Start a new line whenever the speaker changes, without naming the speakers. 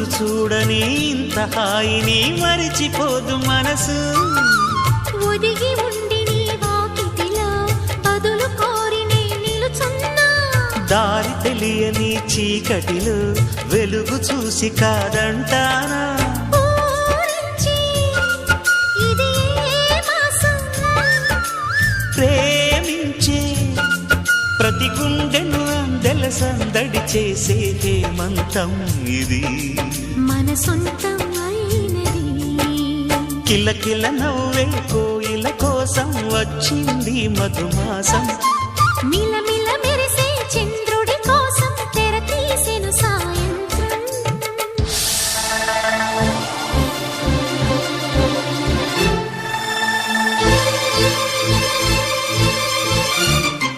రోజు చూడని ఇంత హాయిని మరిచిపోదు మనసు.
ఒదిగి ఉండి నీ వాకిటిలో బదులు కోరి నే నిలుచున్నా.
దారి తెలియని చీకటిలో వెలుగు చూసి కాదంటానా.
ఊరించి ఇది ఏ మాసం?
ప్రేమించే ప్రతి గుండెను అందెల సందడి చేసే హేమంతం ఇది.
మన సొంతం అయినది.
కిలకిల నవ్వే కోయిల కోసం వచ్చింది మధుమాసం.
మిలమిల